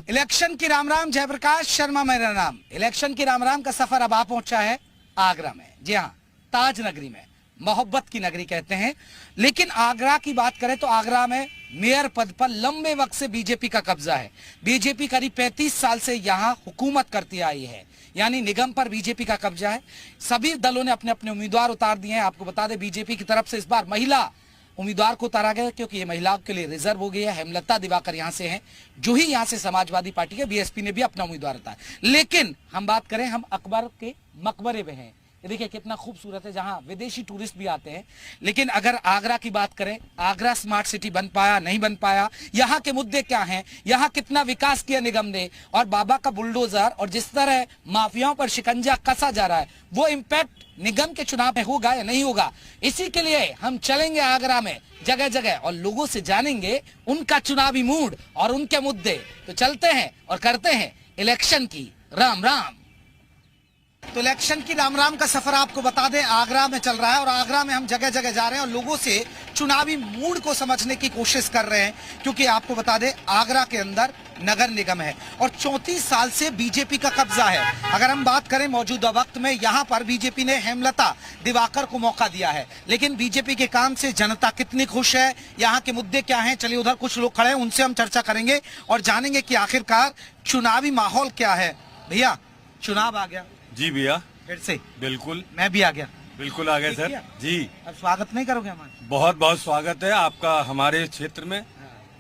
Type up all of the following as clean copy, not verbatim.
Election की राम राम, जयप्रकाश शर्मा मेरा नाम। इलेक्शन की राम राम का सफर अब आ पहुंचा है आगरा में। जी हाँ, ताज नगरी में, मोहब्बत की नगरी कहते हैं। लेकिन आगरा की बात करें तो आगरा में मेयर पद पर लंबे वक्त से बीजेपी का कब्जा है। बीजेपी करीब 35 साल से यहाँ हुकूमत करती आई है, यानी निगम पर बीजेपी का कब्जा है। सभी दलों ने अपने अपने उम्मीदवार उतार दिए हैं। आपको बता दें, बीजेपी की तरफ से इस बार महिला उम्मीदवार को उतारा गया क्योंकि ये महिलाओं के लिए रिजर्व हो गई है। हेमलता दिवाकर यहाँ से हैं, जो ही यहाँ से समाजवादी पार्टी के, बीएसपी ने भी अपना उम्मीदवार उतारा। लेकिन हम बात करें, हम अकबर के मकबरे में हैं। ये देखिए कितना खूबसूरत है, जहां विदेशी टूरिस्ट भी आते हैं। लेकिन अगर आगरा की बात करें, आगरा स्मार्ट सिटी बन पाया नहीं बन पाया, यहाँ के मुद्दे क्या हैं, यहाँ कितना विकास किया निगम ने, और बाबा का बुलडोजर और जिस तरह माफियाओं पर शिकंजा कसा जा रहा है, वो इम्पैक्ट निगम के चुनाव में होगा या नहीं होगा। इसी के लिए हम चलेंगे आगरा में जगह जगह और लोगों से जानेंगे उनका चुनावी मूड और उनके मुद्दे। तो चलते हैं और करते हैं इलेक्शन की राम राम। तो इलेक्शन की राम राम का सफर आपको बता दें आगरा में चल रहा है, और आगरा में हम जगह जगह जा रहे हैं और लोगों से चुनावी मूड को समझने की कोशिश कर रहे हैं। क्योंकि आपको बता दें, आगरा के अंदर नगर निगम है और 34 साल से बीजेपी का कब्जा है। अगर हम बात करें मौजूदा वक्त में, यहाँ पर बीजेपी ने हेमलता दिवाकर को मौका दिया है। लेकिन बीजेपी के काम से जनता कितनी खुश है, यहाँ के मुद्दे क्या हैं, चलिए उधर कुछ लोग खड़े हैं, उनसे हम चर्चा करेंगे और जानेंगे कि आखिरकार चुनावी माहौल क्या है। भैया, चुनाव आ गया। जी भैया, फिर से बिल्कुल मैं भी आ गया। बिल्कुल आ गए सर जी। अब स्वागत नहीं करोगे हमारा? बहुत बहुत स्वागत है आपका हमारे क्षेत्र में।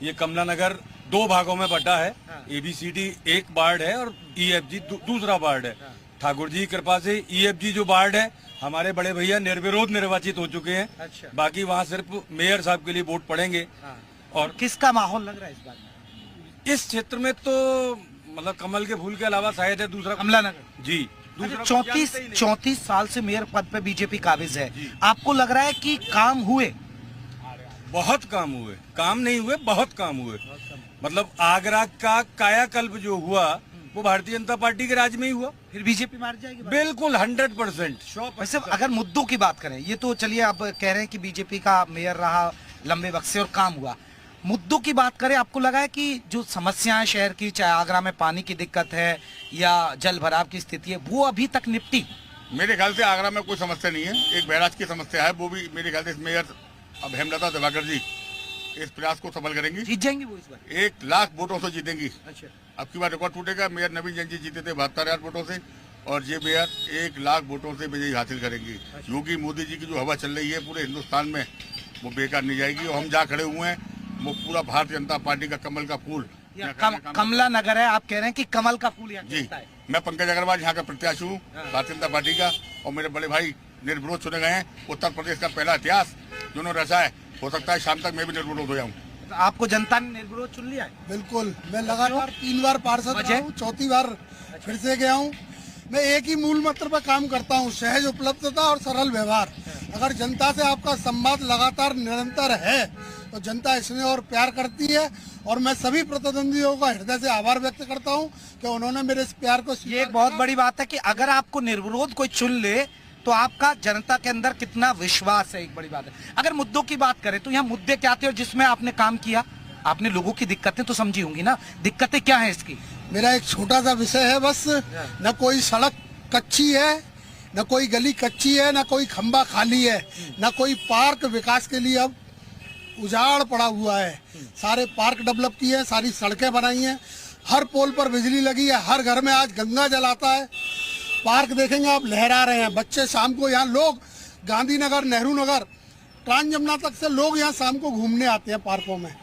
ये कमला नगर 2 भागों में बटा है। ABCD एक वार्ड है और EFG दूसरा वार्ड है। ठाकुर जी की कृपा से EFG जो वार्ड है, हमारे बड़े भैया निर्विरोध निर्वाचित हो चुके हैं। अच्छा। बाकी वहाँ सिर्फ मेयर साहब के लिए वोट पड़ेंगे। और किसका माहौल लग रहा है इस बार? इस क्षेत्र में तो मतलब कमल के फूल के अलावा शायद है दूसरा कमला नगर जी। 34 साल से मेयर पद पे बीजेपी काबिज है। आपको लग रहा है कि काम हुए? बहुत काम हुए, काम नहीं हुए, बहुत काम हुए। मतलब आगरा का कायाकल्प जो हुआ वो भारतीय जनता पार्टी के राज में ही हुआ। फिर बीजेपी मार जाएगी? बिल्कुल 100%। वैसे अगर मुद्दों की बात करें, ये तो चलिए आप कह रहे हैं कि बीजेपी का मेयर रहा लंबे वक्त से और काम हुआ। मुद्दों की बात करें, आपको लगा है कि जो समस्याएं शहर की, चाहे आगरा में पानी की दिक्कत है या जल भराव की स्थिति है, वो अभी तक निपटी? मेरे ख्याल से आगरा में कोई समस्या नहीं है। एक बैराज की समस्या है, वो भी मेरे ख्याल से मेयर अब हेमलता दिवाकर जी इस प्रयास को सफल करेंगी। जीत जाएंगी वो इस बार? 1 लाख वोटों से जीतेंगी। अच्छा। अब की बार रिकॉर्ड टूटेगा। मेयर नवीन जैन जी जीते थे 72,000 वोटों से, और ये मेयर 1 लाख वोटों से विजयी हासिल करेंगी। योगी मोदी जी की जो हवा चल रही है पूरे हिंदुस्तान में, वो बेकार नहीं जाएगी। और हम जहाँ खड़े हुए हैं वो पूरा भारतीय जनता पार्टी का कमल का फूल। कमला नगर है, आप कह रहे हैं कि कमल का फूल यहाँ जी। मैं पंकज अग्रवाल यहाँ का प्रत्याशी हूँ भारतीय जनता पार्टी का, और मेरे बड़े भाई निर्विरोध चुने गए हैं। उत्तर प्रदेश का पहला इतिहास जिन्होंने रचा है। हो सकता है शाम तक मैं भी निर्विरोध हो जाऊँ। तो आपको जनता ने निर्विरोध चुन लिया है? बिल्कुल। मैं लगातार 3 बार पार्षद रहा हूँ, 4थी बार फिर से गया हूँ। मैं एक ही मूल मंत्र पर काम करता हूँ, सहज उपलब्धता और सरल व्यवहार। अगर जनता से आपका संवाद लगातार निरंतर है तो जनता इसमें और प्यार करती है। और मैं सभी प्रतिद्वंदियों का हृदय से आभार व्यक्त करता हूँ कि उन्होंने मेरे इस प्यार को। ये एक बहुत बड़ी बात है कि अगर आपको निर्विरोध कोई चुन ले तो आपका जनता के अंदर कितना विश्वास है, एक बड़ी बात है। अगर मुद्दों की बात करें तो यहाँ मुद्दे क्या थे और जिसमें आपने काम किया? आपने लोगों की दिक्कतें तो समझी होंगी ना, दिक्कतें क्या है इसकी? मेरा एक छोटा सा विषय है बस। न कोई सड़क कच्ची है, न कोई गली कच्ची है, न कोई खंबा खाली है, न कोई पार्क विकास के लिए अब उजाड़ पड़ा हुआ है। सारे पार्क डेवलप किए हैं, सारी सड़कें बनाई हैं, हर पोल पर बिजली लगी है, हर घर में आज गंगा जल आता है। पार्क देखेंगे आप, लहरा रहे हैं बच्चे शाम को। यहाँ लोग गांधीनगर, नेहरू नगर, ट्रांस जमुना तक से लोग यहाँ शाम को घूमने आते हैं पार्कों में।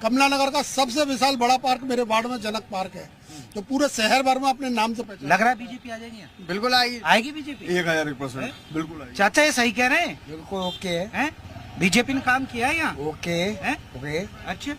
कमला नगर का सबसे विशाल बड़ा पार्क मेरे वार्ड में जनक पार्क है, तो पूरे शहर भर में अपने नाम से पहचान। लग रहा है बीजेपी आ जाएगी यहाँ? बिल्कुल आएगी। आएगी बीजेपी? 1000% बिल्कुल आएगी। चाचा ये सही कह रहे हैं? बिल्कुल ओके हैं? बीजेपी ने काम किया है यहाँ? ओके हैं? ओके। अच्छा,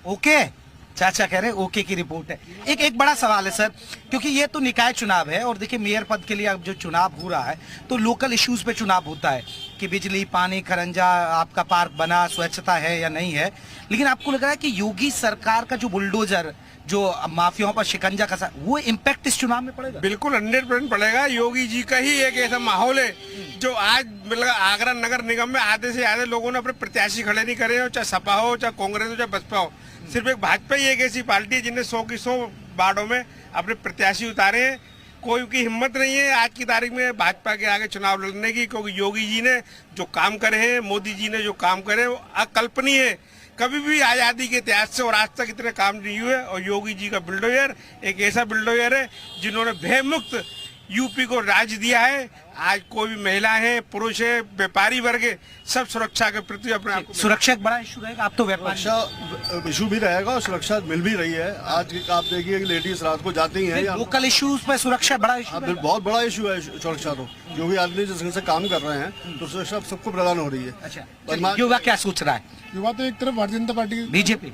ओके। चाचा कह रहे हैं ओके की रिपोर्ट है। एक बड़ा सवाल है सर, क्योंकि ये तो निकाय चुनाव है और देखिए मेयर पद के लिए अब जो चुनाव हो रहा है तो लोकल इश्यूज पे चुनाव होता है कि बिजली, पानी, खरंजा, आपका पार्क बना, स्वच्छता है या नहीं है। लेकिन आपको लग रहा है कि योगी सरकार का जो बुलडोजर, जो माफियाओं पर शिकंजा कसा, वो इम्पैक्ट इस चुनाव में पड़ेगा? बिल्कुल 100% पड़ेगा। योगी जी का ही एक ऐसा माहौल है जो आज मतलब आगरा नगर निगम में आधे से आधे लोगों ने अपने प्रत्याशी खड़े नहीं करे हो, चाहे सपा हो, चाहे कांग्रेस हो, चाहे बसपा हो। सिर्फ एक भाजपा ही एक ऐसी पार्टी है जिन्हें 100 की 100 वार्डों में अपने प्रत्याशी उतारे हैं। कोई की हिम्मत नहीं है आज की तारीख में भाजपा के आगे चुनाव लड़ने की, क्योंकि योगी जी ने जो काम करे हैं, मोदी जी ने जो काम करे वो अकल्पनीय है। कभी भी आज़ादी के इतिहास से और आज तक इतने काम नहीं हुए। और योगी जी का बुलडोजर एक ऐसा बुलडोजर है जिन्होंने भयमुक्त यूपी को राज दिया है। आज कोई भी महिला है, पुरुष है, व्यापारी वर्ग है, सब सुरक्षा के प्रति अपने आप को सुरक्षा एक बड़ा इशू रहेगा। आप तो व्यापारी सुरक्षा इशू भी रहेगा और सुरक्षा मिल भी रही है। आज आप देखिए कि लेडीज रात को जाती हैं, लोकल इश्यूज पे सुरक्षा बड़ा इशू है। बहुत बड़ा इशू है सुरक्षा। तो जो भी आदमी जिस ढंग से काम कर रहे हैं तो सुरक्षा सबको प्रदान हो रही है। अच्छा, युवा क्या सोच रहा है? युवा तो एक तरफ भारतीय जनता पार्टी बीजेपी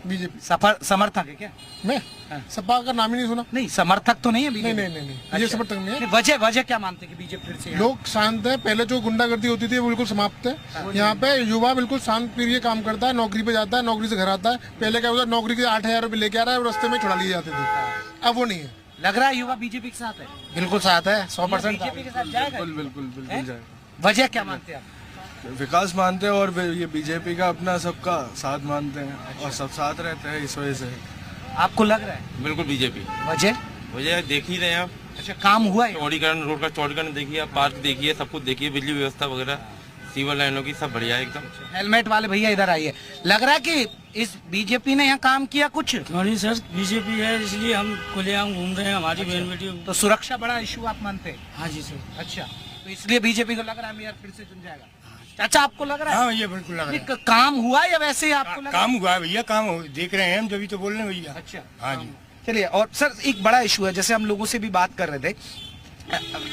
समर्थक है क्या? मैं सपा का नाम ही नहीं सुना। नहीं, समर्थक तो नहीं है बीजेपी। नहीं, ये समर्थक नहीं है। वजह क्या मानते हैं कि बीजेपी फिर से लोग शांत है। पहले जो गुंडागर्दी होती थी वो बिल्कुल समाप्त है। यहाँ पे युवा बिल्कुल शांत प्रिय काम करता है, नौकरी पे जाता है, नौकरी से घर आता है। पहले क्या होता है, नौकरी के 8,000 रुपए लेके आ रहा है और रास्ते में छुड़ा लिए जाते थे। अब वो नहीं है। लग रहा है युवा बीजेपी के साथ है। बिल्कुल साथ है, 100% बीजेपी के साथ जाएगा। बिल्कुल जाए। वजह क्या मानते हैं आप? विकास मानते हैं और ये बीजेपी का अपना सबका साथ मानते हैं और सब साथ रहते हैं। इस वजह से आपको लग रहा है? बिल्कुल बीजेपी। वजह देख ही रहे हैं आप। अच्छा, काम हुआ है? चौड़ीकरण, रोड का चौड़ीकरण देखिए आप, पार्क देखिए, सब कुछ देखिए, बिजली व्यवस्था वगैरह, सीवर लाइनों की सब बढ़िया है एकदम। हेलमेट वाले भैया इधर आइए। लग रहा है कि इस बीजेपी ने यहाँ काम किया कुछ? नहीं सर, बीजेपी है इसलिए हम खुलेआम घूम रहे हैं। हमारी बहन बेटी तो सुरक्षा बड़ा इशू आप मानते हैं? हाँ जी सर। अच्छा, तो इसलिए बीजेपी को लग रहा है मेयर फिर से चुन जाएगा। चाचा आपको लग रहा है? हाँ, ये बिल्कुल लग रहा है। काम हुआ या वैसे ही आपको लग रहा है? काम हुआ है भैया, काम देख रहे हैं हम, जब तो बोल रहे हैं भैया। अच्छा, हाँ जी। चलिए, और सर एक बड़ा इशू है, जैसे हम लोगों से भी बात कर रहे थे,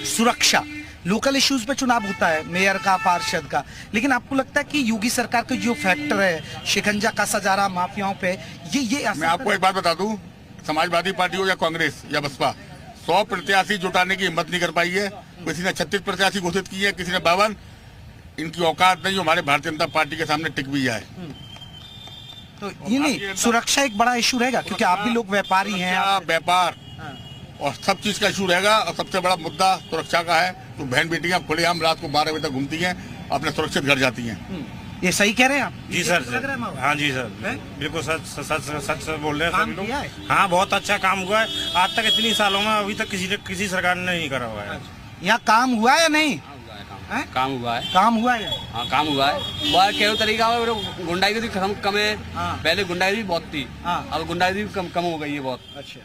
सुरक्षा। लोकल इश्यूज पे चुनाव होता है, मेयर का, पार्षद का, लेकिन आपको लगता है कि योगी सरकार के जो फैक्टर है, शिकंजा कसा जा रहा माफियाओं पे, ये मैं आपको एक बात बता दूं, समाजवादी पार्टी हो या कांग्रेस या बसपा, 100 प्रत्याशी जुटाने की हिम्मत नहीं कर पाई है। किसी ने 36 प्रत्याशी घोषित किए, किसी ने 52। इनकी औकात नहीं हमारे भारतीय जनता पार्टी के सामने टिक भी जाए। तो ये नहीं, सुरक्षा एक बड़ा इशू रहेगा, क्योंकि आप भी लोग व्यापारी हैं। व्यापार और सब चीज का इशू रहेगा। और सबसे बड़ा मुद्दा सुरक्षा का है। तो बहन बेटियां खुलेआम रात को 12 बजे तक घूमती हैं, अपने सुरक्षित घर जाती हैं। ये सही कह रहे हैं आप? जी सर, हाँ जी सर, बिल्कुल सच बोल रहे हैं सभी लोग। हाँ, बहुत अच्छा काम हुआ है। आज तक इतनी सालों में अभी तक किसी सरकार ने नहीं करा हुआ है। यहाँ काम हुआ है या नहीं? काम हुआ है। काम हुआ है? हाँ, काम हुआ है। बहुत कई तरीका गुंडाई कम है। पहले गुंडाई भी बहुत थी, अब गुंडाई कम हो गई है बहुत। अच्छा,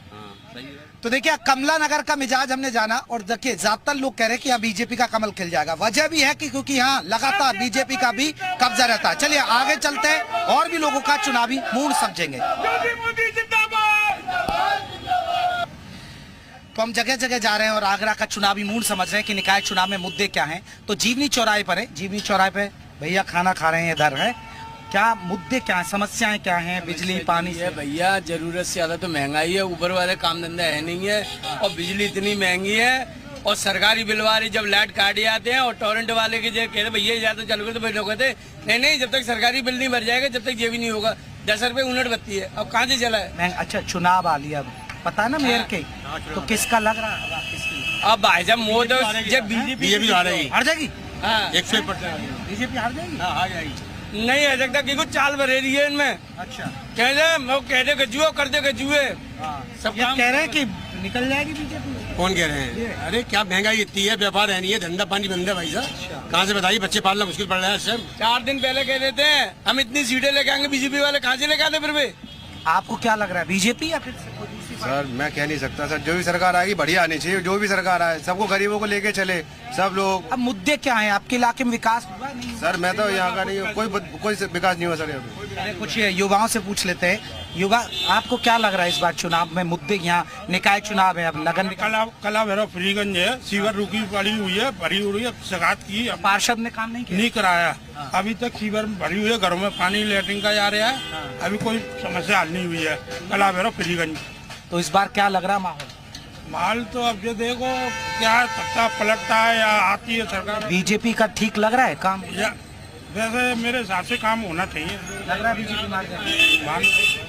सही है। तो देखिए, कमला नगर का मिजाज हमने जाना, और देखिए ज्यादातर लोग कह रहे हैं कि यहाँ बीजेपी का कमल खिल जाएगा। वजह भी है कि क्योंकि यहाँ लगातार बीजेपी का भी कब्जा रहता है। चलिए आगे चलते हैं और भी लोगों का चुनावी मूड समझेंगे। तो हम जगह जगह जा रहे हैं और आगरा का चुनावी मूड समझ रहे हैं कि निकाय चुनाव में मुद्दे क्या हैं। तो जीवनी चौराहे पर है, जीवनी चौराहे पे भैया खाना खा रहे हैं, इधर है। क्या मुद्दे क्या हैं, समस्याएं क्या हैं? बिजली पानी है भैया, जरूरत से ज्यादा तो महंगाई है, ऊपर वाले काम धंधा है नहीं है, और बिजली इतनी महंगी है, और सरकारी बिल वाले जब लाइट काटे जाते हैं और टोरेंट वाले के जो कहते भैया ज्यादा चालू कर, तो भाई लोग कहते नहीं, जब तक सरकारी बिल नहीं भर जाएगा जब तक ये भी नहीं होगा। 10 रुपए यूनिट बत्ती है, अब कहाँ से चला है? अच्छा, चुनाव आ लिया, पता है ना मेयर के, तो किसका लग रहा है? अब भाई साहब मोदी जब बीजेपी हार जाएगी, 100% बीजेपी हार जाएगी। नहीं आ सकता क्योंकि चाल भरे रही है इनमें। अच्छा, कह दे जुए, कर दे जुए, सब कह रहे हैं कि निकल जाएगी बीजेपी। कौन कह रहे हैं? अरे क्या महंगाई इतनी है, व्यापार है नहीं है, धंधा पानी बंद है भाई साहब। कहाँ से बताइए, बच्चे पालना मुश्किल पड़ रहा है सर। 4 दिन पहले कह देते हैं हम इतनी सीटें लेके आएंगे, बीजेपी वाले कहाँ से लेके आते फिर भी? आपको क्या लग रहा है, बीजेपी या फिर कोई दूसरी पार्टी? सर मैं कह नहीं सकता सर, जो भी सरकार आएगी बढ़िया आनी चाहिए। जो भी सरकार आए सबको गरीबों को लेके चले सब लोग। अब मुद्दे क्या हैं आपके इलाके में? विकास हुआ नहीं? सर मैं तो यहाँ का नहीं हूँ, कोई विकास नहीं हुआ सर यहाँ पे। अरे कुछ युवाओं से पूछ लेते हैं। युवा, आपको क्या लग रहा है इस बार चुनाव में मुद्दे? यहाँ निकाय चुनाव है, अब नगर निकाय। कला भैरव फ्रीगंज है, सीवर रुकी पड़ी हुई है, भरी हुई है, शिकायत की, पार्षद ने काम नहीं किया, नहीं कराया। अभी तक सीवर भरी हुई है, घरों में पानी लेटरिन का जा रहा है, अभी कोई समस्या हल नहीं हुई है कला भैरव फ्रीगंज। तो इस बार क्या लग रहा है माहौल? माल तो अब जो देखो क्या सत्ता पलटता है या आती है सरकार। बीजेपी का ठीक लग रहा है काम? वैसे मेरे हिसाब से काम होना चाहिए। लग रहा है बीजेपी मार जाएगी।